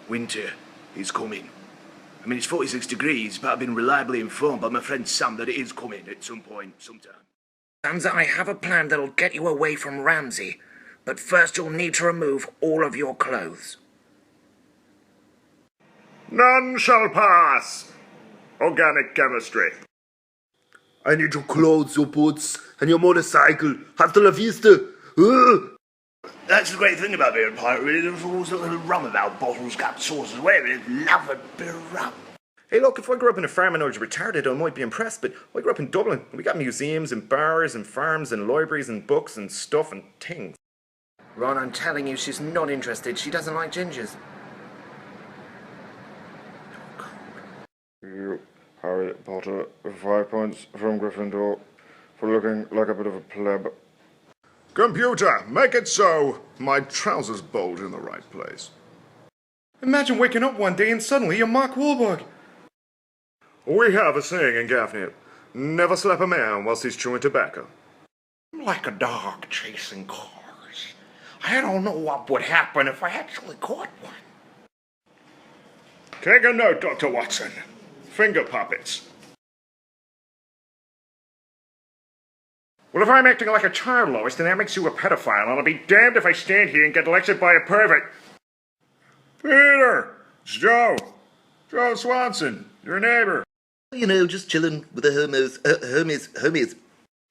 Winter is coming. I mean, it's 46 degrees, but I've been reliably informed by my friend Sam that it is coming at some point, sometime. Sam's, I have a plan that'll get you away from Ramsay, but first you'll need to remove all of your clothes. None shall pass. Organic chemistry. I need your clothes, your boots, and your motorcycle. Hasta la vista. That's the great thing about being a pirate, really. There's always a little rum about bottles, caps, saucers, whatever it is. Love a bit of rum. Hey, look, if I grew up in a farm and I was retarded, I might be impressed, but I grew up in Dublin. We got museums and bars and farms and libraries and books and stuff and things. Ron, I'm telling you, she's not interested. She doesn't like gingers. You, Harry Potter, 5 points from Gryffindor for looking like a bit of a pleb. Computer, make it so my trousers bulge in the right place. Imagine waking up one day and suddenly you're Mark Wahlberg. We have a saying in Gaffney: never slap a man whilst he's chewing tobacco. I'm like a dog chasing cars. I don't know what would happen if I actually caught one. Take a note, Dr. Watson. Finger puppets. Well, if I'm acting like a child, Lois, then that makes you a pedophile, and I'll be damned if I stand here and get lectured by a pervert. Peter! It's Joe! Joe Swanson, your neighbor. You know, just chilling with the homies.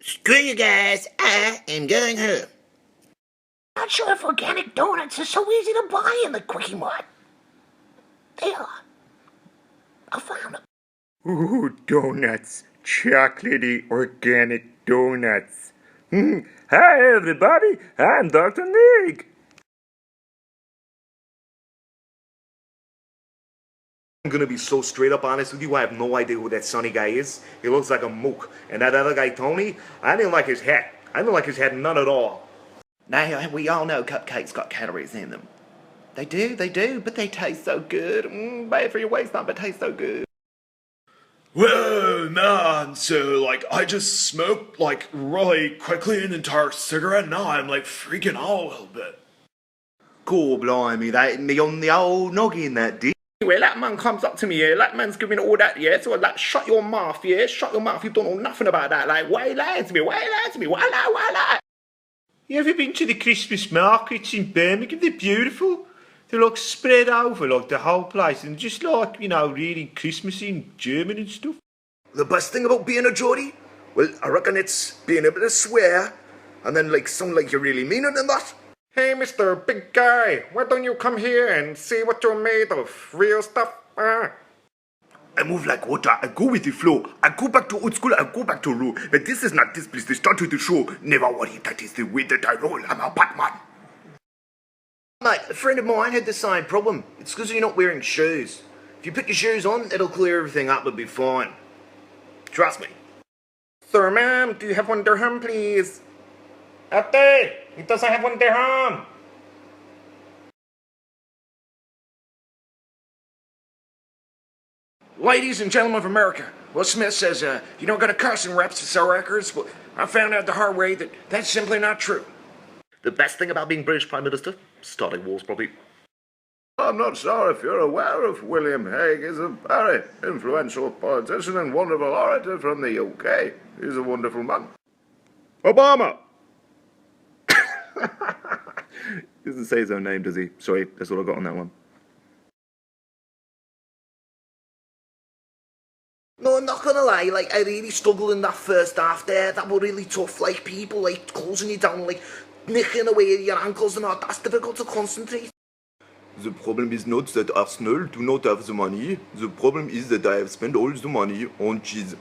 Screw you guys, I am going home. Not sure if organic donuts are so easy to buy in the Quickie Mart. They are. I found them. Ooh, donuts. Chocolatey organic donuts. Hi, everybody. I'm Dr. Nick. I'm gonna be so straight up honest with you, I have no idea who that Sonny guy is. He looks like a mook. And that other guy, Tony, I didn't like his hat. I didn't like his hat none at all. Now, we all know cupcakes got calories in them. They do, but they taste so good. Bad for your waistline, but taste so good. Well, man, so, I just smoked, really quickly an entire cigarette, and now I'm, freaking out a little bit. Cool, blimey, that hit me on the old noggin, that did. Anyway, that man comes up to me, yeah, that man's giving all that, yeah, so shut your mouth, yeah, shut your mouth, you don't know nothing about that, why you lying to me, why lie? You ever been to the Christmas markets in Birmingham? They're beautiful. They're, spread over, the whole place, and just, really Christmassy and German and stuff. The best thing about being a Geordie? Well, I reckon it's being able to swear, and then, sound like you really mean it and that. Hey, Mr. Big Guy, why don't you come here and see what you're made of? Real stuff? I move like water, I go with the flow. I go back to old school, I go back to raw. But this is not this place, they start with the show. Never worry, that is the way that I roll. I'm a Batman. Mate, a friend of mine had the same problem. It's because you're not wearing shoes. If you put your shoes on, it'll clear everything up, it'll be fine. Trust me. Sir, ma'am, do you have 1 dirham, please? Out there! He doesn't have 1 dirham! Ladies and gentlemen of America, Will Smith says, you don't got to cuss in raps to sell records. Well, I found out the hard way that that's simply not true. The best thing about being British Prime Minister? Starting wars, probably. I'm not sure if you're aware of William Hague. He's a very influential politician and wonderful orator from the UK. He's a wonderful man. Obama! He doesn't say his own name, does he? Sorry, that's all I got on that one. No, I'm not gonna lie, I really struggled in that first half there. That were really tough, people, closing you down, nicking away at your ankles and all. That's difficult to concentrate. The problem is not that Arsenal do not have the money. The problem is that I have spent all the money on cheese.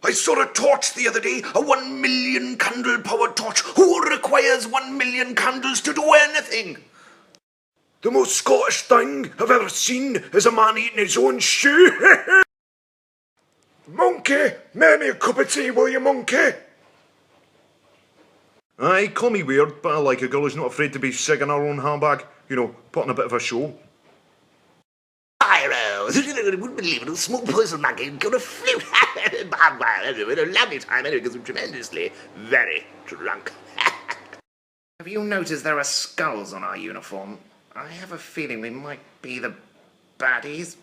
I saw a torch the other day, a 1 million candle powered torch. Who requires 1 million candles to do anything? The most Scottish thing I've ever seen is a man eating his own shoe. Monkey, make me a cup of tea, will you, monkey? Aye, call me weird, but I like a girl who's not afraid to be sick in her own handbag. Putting a bit of a show. I wouldn't believe it. A small poison monkey gonna flute. Bad man, anyway, a lovely time anyway, because I'm tremendously very drunk. Have you noticed there are skulls on our uniform? I have a feeling we might be the baddies.